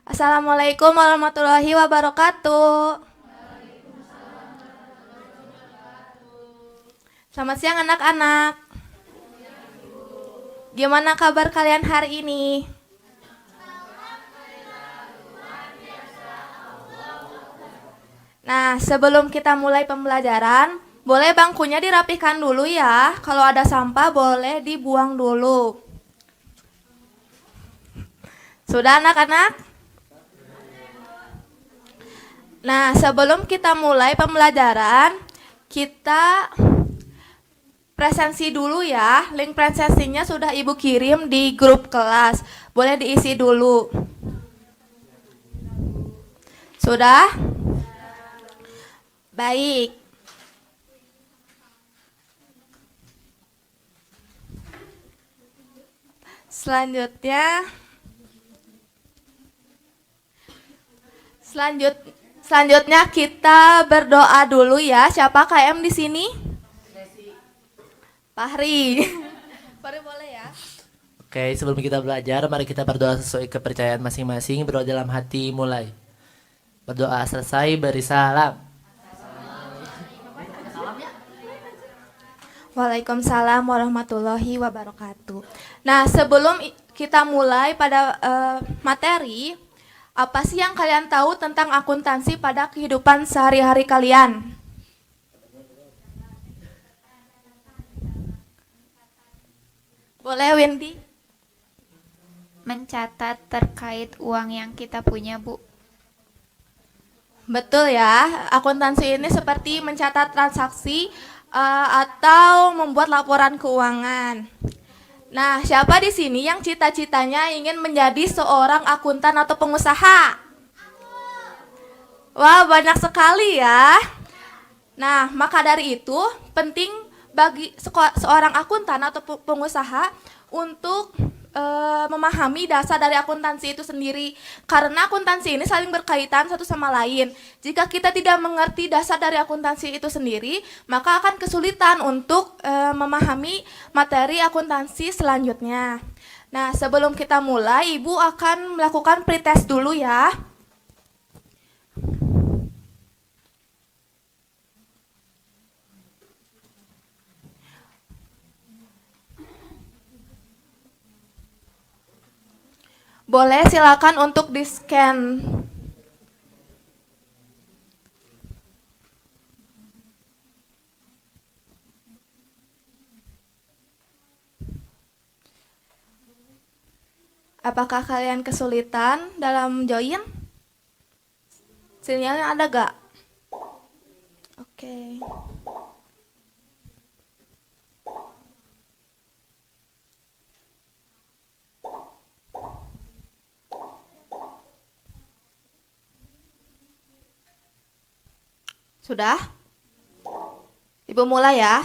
Assalamualaikum warahmatullahi wabarakatuh. Selamat siang anak-anak. Gimana kabar kalian hari ini? Nah, sebelum kita mulai pembelajaran, boleh bangkunya dirapihkan dulu ya. Kalau ada sampah boleh dibuang dulu. Sudah anak-anak? Nah, sebelum kita mulai pembelajaran, kita presensi dulu ya. Link presensinya sudah Ibu kirim di grup kelas. Boleh diisi dulu. Sudah? Baik. Selanjutnya kita berdoa dulu ya. Siapa KM di sini? Fahri. Fahri boleh ya? Oke, sebelum kita belajar, mari kita berdoa sesuai kepercayaan masing-masing. Berdoa dalam hati, mulai. Berdoa selesai, beri salam. Waalaikumsalam warahmatullahi wabarakatuh. Nah, sebelum kita mulai pada materi, apa sih yang kalian tahu tentang akuntansi pada kehidupan sehari-hari kalian? Boleh, Wendy? Mencatat terkait uang yang kita punya, Bu. Betul ya, akuntansi ini seperti mencatat transaksi atau membuat laporan keuangan. Nah, siapa di sini yang cita-citanya ingin menjadi seorang akuntan atau pengusaha? Wah, banyak sekali ya. Nah, maka dari itu penting bagi seorang akuntan atau pengusaha untuk memahami dasar dari akuntansi itu sendiri. Karena akuntansi ini saling berkaitan satu sama lain. Jika kita tidak mengerti dasar dari akuntansi itu sendiri, maka akan kesulitan untuk memahami materi akuntansi selanjutnya. Nah, sebelum kita mulai, Ibu akan melakukan pretest dulu ya. Boleh silakan untuk di-scan. Apakah kalian kesulitan dalam join? Sinyalnya ada gak? Oke. Sudah? Ibu mulai ya.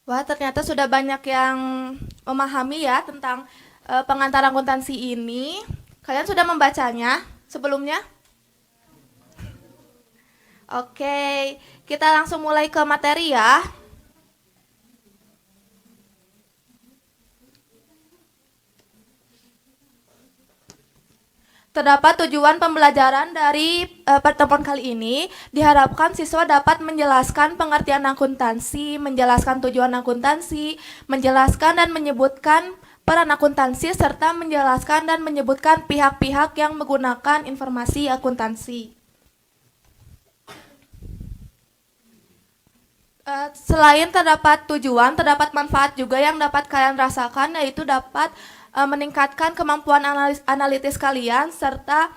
Wah, ternyata sudah banyak yang memahami ya tentang pengantar akuntansi ini. Kalian sudah membacanya sebelumnya? Oke, kita langsung mulai ke materi ya. Terdapat tujuan pembelajaran dari pertemuan kali ini. Diharapkan siswa dapat menjelaskan pengertian akuntansi, menjelaskan tujuan akuntansi, menjelaskan dan menyebutkan peran akuntansi, serta menjelaskan dan menyebutkan pihak-pihak yang menggunakan informasi akuntansi. Selain terdapat tujuan, terdapat manfaat juga yang dapat kalian rasakan, yaitu dapat meningkatkan kemampuan analitis kalian, serta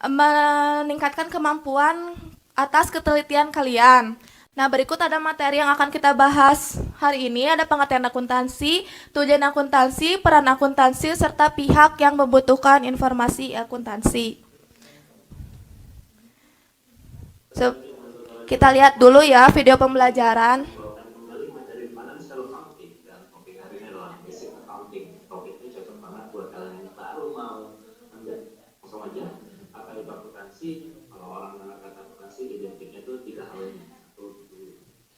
meningkatkan kemampuan atas ketelitian kalian. Nah, berikut ada materi yang akan kita bahas hari ini. Ada pengertian akuntansi, tujuan akuntansi, peran akuntansi, serta pihak yang membutuhkan informasi akuntansi. Kita lihat dulu ya video pembelajaran. Kembali materi financial accounting, dan topik hari ini adalah basic accounting. Topik ini cocok banget buat kalian yang baru mau ambil. Langsung aja, apa itu akuntansi? Kalau orang mengatakan akuntansi, identiknya itu tiga hal ini. Satu,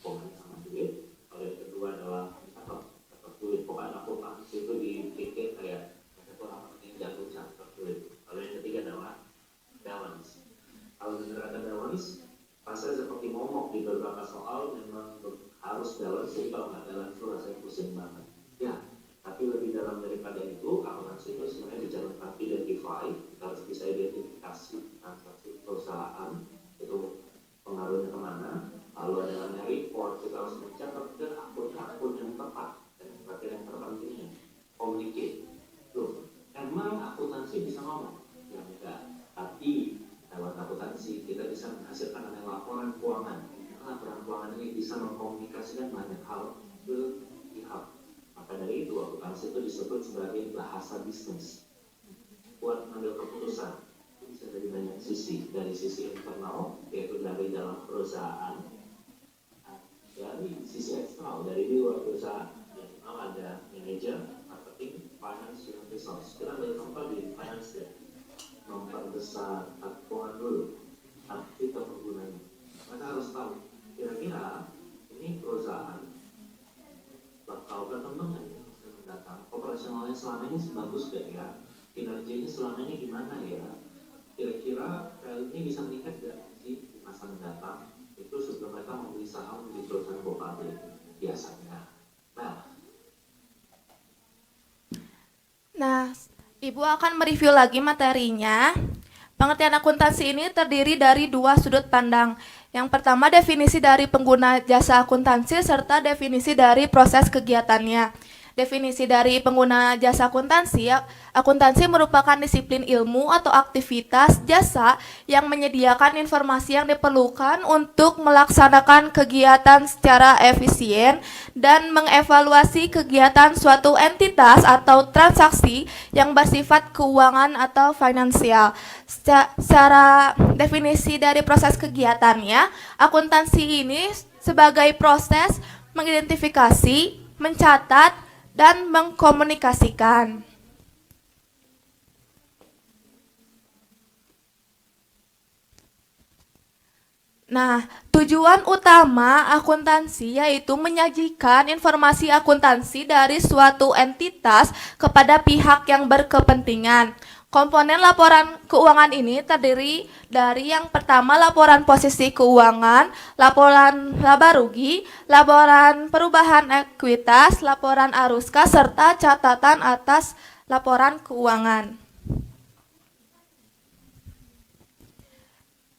hubungan sama duit. Kalau yang kedua adalah catat duit. Pokoknya akuntansi itu dipikir kayak itu orang penting jago catat duit. Lalu yang ketiga adalah balance. Kalau dengar kata balance, rasanya seperti momok di beberapa soal memang harus balance, jadi kalau nggak balance itu rasanya pusing banget. Ya, tapi lebih dalam daripada itu, akuntansi itu sebenarnya bicara tentang identify, kita harus bisa identifikasi transaksi perusahaan, itu pengaruhnya kemana, lalu ada namanya report, kita harus mencatat ke akun-akun yang tepat, dan yang terpentingnya, communicate. Loh, emang akuntansi bisa ngomong? Ya enggak, tapi lewat akuntansi kita bisa menghasilkan laporan keuangan. Laporan keuangan ini bisa mengkomunikasikan banyak hal ke pihak. Maka dari itu akuntansi itu disebut sebagai bahasa bisnis. Buat mengambil keputusan itu bisa dari banyak sisi. Dari sisi internal, yaitu dari dalam perusahaan. Dari sisi eksternal, dari luar perusahaan. Yang ada manajer, marketing, finance, dan resource. Kita ambil contoh di finance ya. Memperbesar keuangan dulu, aktif atau penggunanya. Mereka harus tahu kira-kira ini perusahaan bakal berkembang nggak ya mendatang, operasionalnya selama ini sebagus gak ya, kinerjanya selama ini gimana ya, kira-kira ini bisa meningkat gak di masa mendatang. Itu sebelum mereka membeli saham di perusahaan publik biasanya. Nah, Ibu akan mereview lagi materinya. Pengertian akuntansi ini terdiri dari dua sudut pandang. Yang pertama, definisi dari pengguna jasa akuntansi serta definisi dari proses kegiatannya. Definisi dari pengguna jasa akuntansi, akuntansi merupakan disiplin ilmu atau aktivitas jasa yang menyediakan informasi yang diperlukan untuk melaksanakan kegiatan secara efisien dan mengevaluasi kegiatan suatu entitas atau transaksi yang bersifat keuangan atau finansial. Secara definisi dari proses kegiatannya, akuntansi ini sebagai proses mengidentifikasi, mencatat, dan mengkomunikasikan. Nah, tujuan utama akuntansi yaitu menyajikan informasi akuntansi dari suatu entitas kepada pihak yang berkepentingan. Komponen laporan keuangan ini terdiri dari yang pertama laporan posisi keuangan, laporan laba rugi, laporan perubahan ekuitas, laporan arus kas, serta catatan atas laporan keuangan.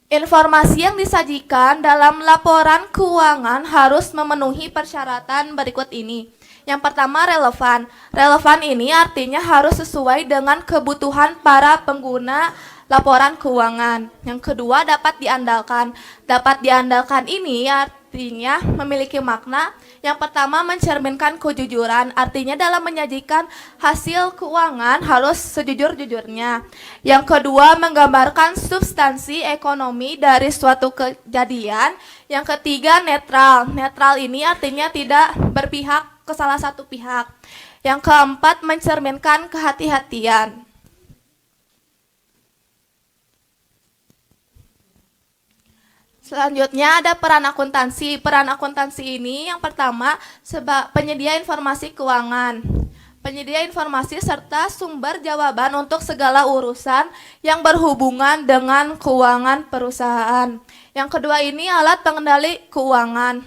Informasi yang disajikan dalam laporan keuangan harus memenuhi persyaratan berikut ini. Yang pertama, relevan. Relevan ini artinya harus sesuai dengan kebutuhan para pengguna laporan keuangan. Yang kedua, dapat diandalkan. Dapat diandalkan ini artinya memiliki makna. Yang pertama, mencerminkan kejujuran. Artinya dalam menyajikan hasil keuangan harus sejujur-jujurnya. Yang kedua, menggambarkan substansi ekonomi dari suatu kejadian. Yang ketiga, netral. Netral ini artinya tidak berpihak ke ke salah satu pihak. Yang keempat, mencerminkan kehati-hatian. Selanjutnya ada peran akuntansi. Peran akuntansi ini yang pertama penyedia informasi keuangan. Penyedia informasi serta sumber jawaban untuk segala urusan yang berhubungan dengan keuangan perusahaan. Yang kedua ini alat pengendali keuangan.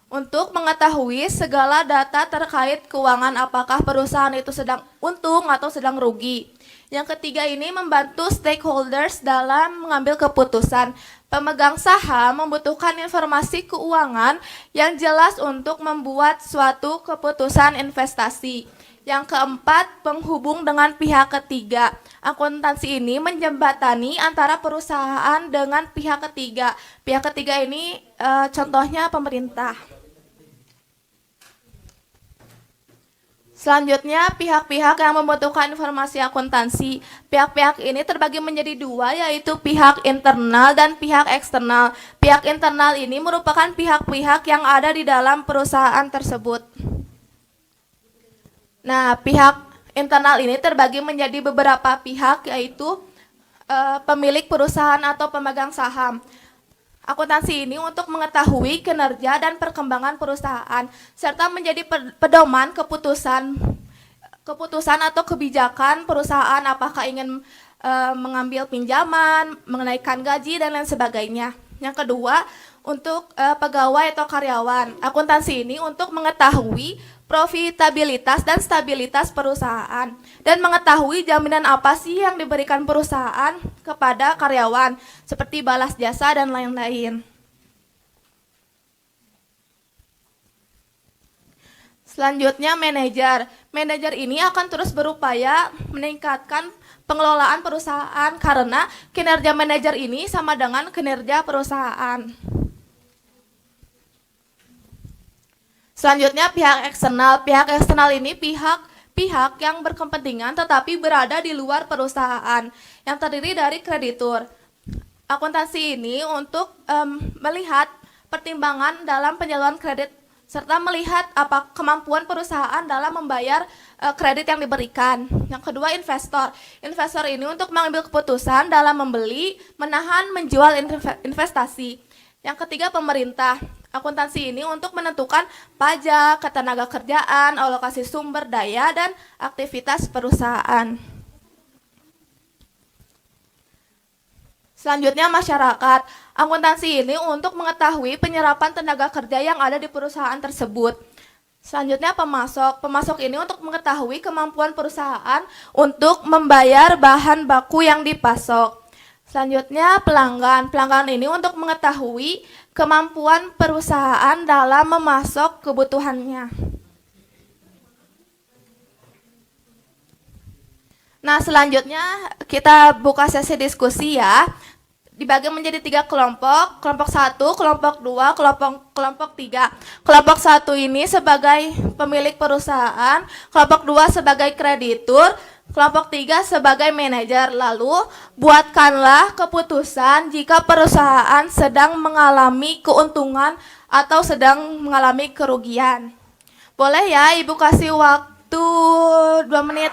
Untuk mengetahui segala data terkait keuangan apakah perusahaan itu sedang untung atau sedang rugi. Yang ketiga ini membantu stakeholders dalam mengambil keputusan. Pemegang saham membutuhkan informasi keuangan yang jelas untuk membuat suatu keputusan investasi. Yang keempat, penghubung dengan pihak ketiga. Akuntansi ini menjembatani antara perusahaan dengan pihak ketiga. Pihak ketiga ini contohnya pemerintah. Selanjutnya, pihak-pihak yang membutuhkan informasi akuntansi. Pihak-pihak ini terbagi menjadi dua, yaitu pihak internal dan pihak eksternal. Pihak internal ini merupakan pihak-pihak yang ada di dalam perusahaan tersebut. Nah, pihak internal ini terbagi menjadi beberapa pihak, yaitu pemilik perusahaan atau pemegang saham. Akuntansi ini untuk mengetahui kinerja dan perkembangan perusahaan, serta menjadi pedoman keputusan atau kebijakan perusahaan apakah ingin mengambil pinjaman, menaikkan gaji, dan lain sebagainya. Yang kedua, untuk pegawai atau karyawan. Akuntansi ini untuk mengetahui profitabilitas dan stabilitas perusahaan dan mengetahui jaminan apa sih yang diberikan perusahaan kepada karyawan seperti balas jasa dan lain-lain. Selanjutnya manajer. Manajer ini akan terus berupaya meningkatkan pengelolaan perusahaan karena kinerja manajer ini sama dengan kinerja perusahaan. Selanjutnya pihak eksternal. Pihak eksternal ini pihak yang berkepentingan tetapi berada di luar perusahaan yang terdiri dari kreditur. Akuntansi ini untuk melihat pertimbangan dalam penyaluran kredit serta melihat apa kemampuan perusahaan dalam membayar kredit yang diberikan. Yang kedua investor. Investor ini untuk mengambil keputusan dalam membeli, menahan, menjual investasi. Yang ketiga pemerintah. Akuntansi ini untuk menentukan pajak, ketenaga kerjaan, alokasi sumber daya, dan aktivitas perusahaan. Selanjutnya masyarakat. Akuntansi ini untuk mengetahui penyerapan tenaga kerja yang ada di perusahaan tersebut. Selanjutnya pemasok. Pemasok ini untuk mengetahui kemampuan perusahaan untuk membayar bahan baku yang dipasok. Selanjutnya pelanggan. Pelanggan ini untuk mengetahui kemampuan perusahaan dalam memasok kebutuhannya. Nah, selanjutnya kita buka sesi diskusi ya. Dibagi menjadi 3 kelompok. Kelompok 1, kelompok 2, kelompok 3. Kelompok 1 ini sebagai pemilik perusahaan, kelompok 2 sebagai kreditur, kelompok 3 sebagai manajer. Lalu, buatkanlah keputusan jika perusahaan sedang mengalami keuntungan atau sedang mengalami kerugian. Boleh ya, Ibu kasih waktu 2 menit.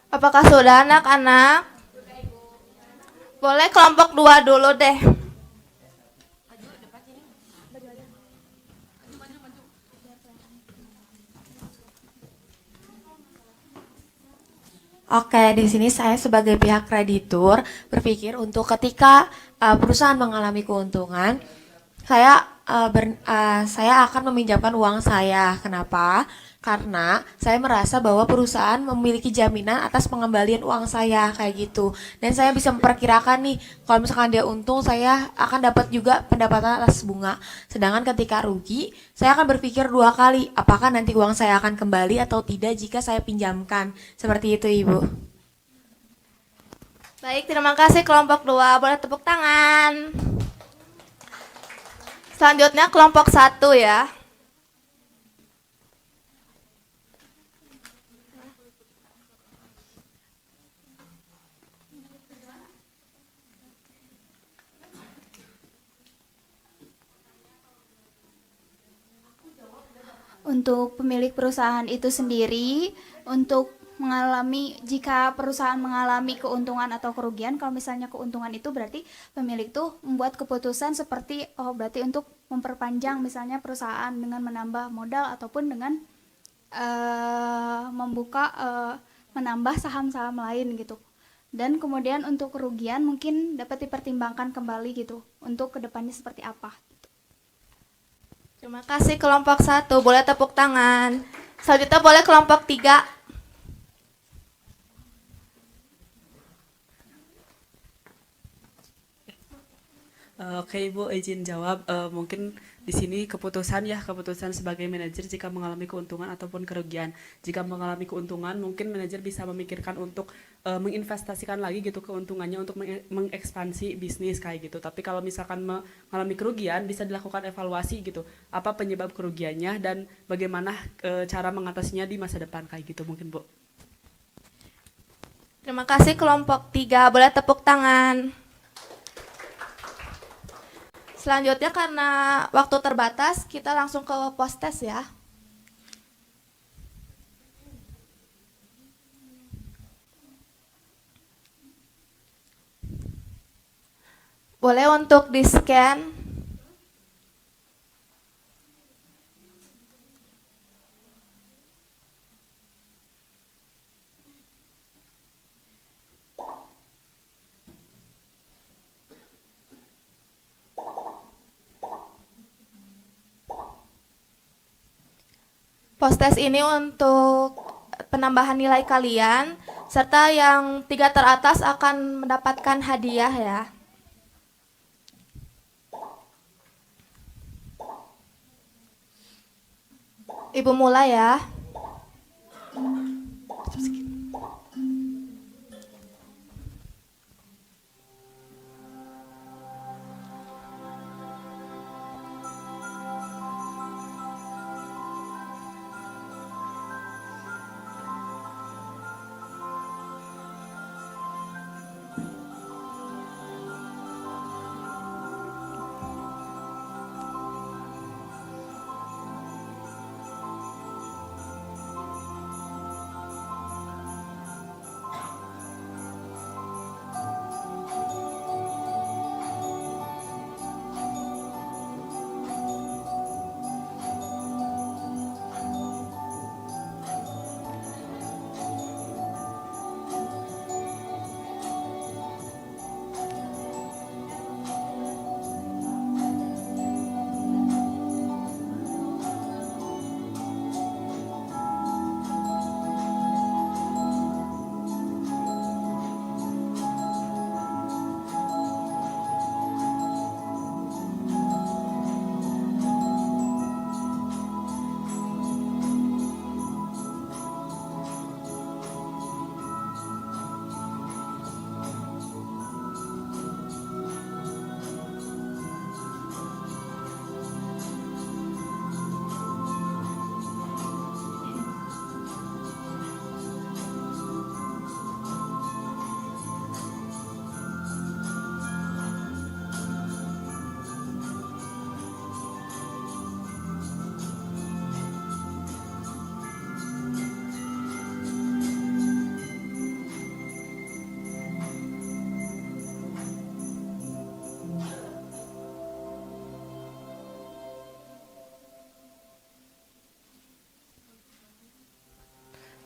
Apakah sudah anak-anak? Boleh kelompok 2 dulu deh. Oke, di sini saya sebagai pihak kreditur berpikir untuk ketika perusahaan mengalami keuntungan, saya saya akan meminjamkan uang saya. Kenapa? Karena saya merasa bahwa perusahaan memiliki jaminan atas pengembalian uang saya kayak gitu. Dan saya bisa memperkirakan nih, kalau misalkan dia untung, saya akan dapat juga pendapatan atas bunga. Sedangkan ketika rugi, saya akan berpikir dua kali, apakah nanti uang saya akan kembali atau tidak jika saya pinjamkan. Seperti itu, Ibu. Baik, terima kasih kelompok 2. Boleh tepuk tangan. Selanjutnya kelompok 1 ya. Untuk pemilik perusahaan itu sendiri, untuk jika perusahaan mengalami keuntungan atau kerugian, kalau misalnya keuntungan itu berarti pemilik tuh membuat keputusan seperti, oh berarti untuk memperpanjang misalnya perusahaan dengan menambah modal ataupun dengan menambah saham-saham lain gitu. Dan kemudian untuk kerugian mungkin dapat dipertimbangkan kembali gitu, untuk kedepannya seperti apa. Terima kasih kelompok 1. Boleh tepuk tangan. Selanjutnya boleh kelompok 3. Oke Ibu, izin jawab. Mungkin di sini keputusan sebagai manajer jika mengalami keuntungan ataupun kerugian. Jika mengalami keuntungan, mungkin manajer bisa memikirkan untuk menginvestasikan lagi gitu keuntungannya untuk mengekspansi bisnis kayak gitu. Tapi kalau misalkan mengalami kerugian, bisa dilakukan evaluasi gitu. Apa penyebab kerugiannya dan bagaimana cara mengatasinya di masa depan kayak gitu mungkin Bu. Terima kasih kelompok 3. Boleh tepuk tangan. Selanjutnya karena waktu terbatas, kita langsung ke post-test ya. Boleh untuk di-scan. Post-test ini untuk penambahan nilai kalian, serta yang 3 teratas akan mendapatkan hadiah ya. Ibu mulai ya.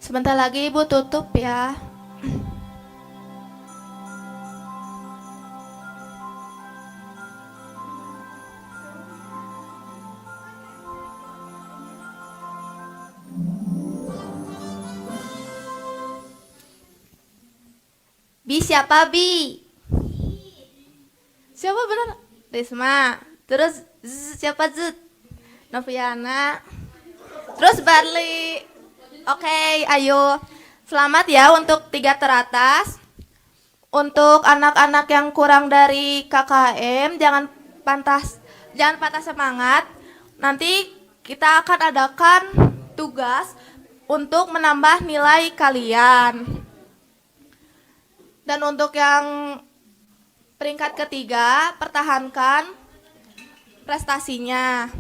Sebentar lagi Ibu tutup ya. Bi siapa Bi? Siapa bener? Risma. Terus siapa Z? Noviana. Terus Barli. Oke, ayo. Selamat ya untuk 3 teratas. Untuk anak-anak yang kurang dari KKM jangan patah semangat. Nanti kita akan adakan tugas untuk menambah nilai kalian. Dan untuk yang peringkat ketiga, pertahankan prestasinya.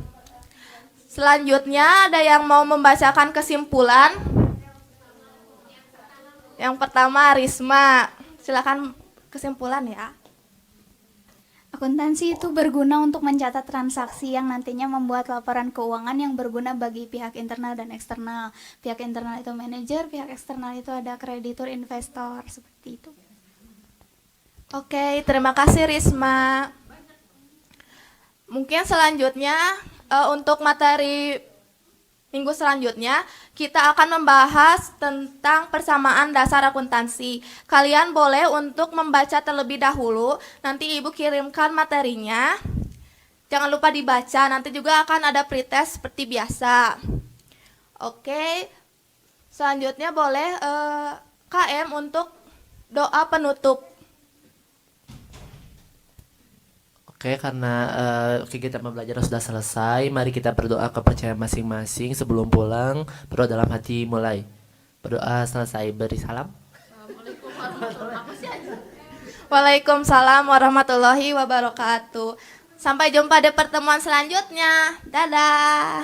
Selanjutnya ada yang mau membacakan kesimpulan? Yang pertama Risma, silakan kesimpulan ya. Akuntansi itu berguna untuk mencatat transaksi yang nantinya membuat laporan keuangan yang berguna bagi pihak internal dan eksternal. Pihak internal itu manajer, pihak eksternal itu ada kreditur, investor, seperti itu. Oke, terima kasih Risma. Mungkin selanjutnya untuk materi minggu selanjutnya kita akan membahas tentang persamaan dasar akuntansi. Kalian boleh untuk membaca terlebih dahulu, nanti Ibu kirimkan materinya. Jangan lupa dibaca, nanti juga akan ada pretest seperti biasa. Oke, selanjutnya boleh KM untuk doa penutup. Oke, karena kegiatan pembelajaran sudah selesai, mari kita berdoa kepercayaan masing-masing sebelum pulang. Berdoa dalam hati mulai. Berdoa selesai, beri salam. Waalaikumsalam warahmatullahi wabarakatuh. Sampai jumpa di pertemuan selanjutnya. Dadah.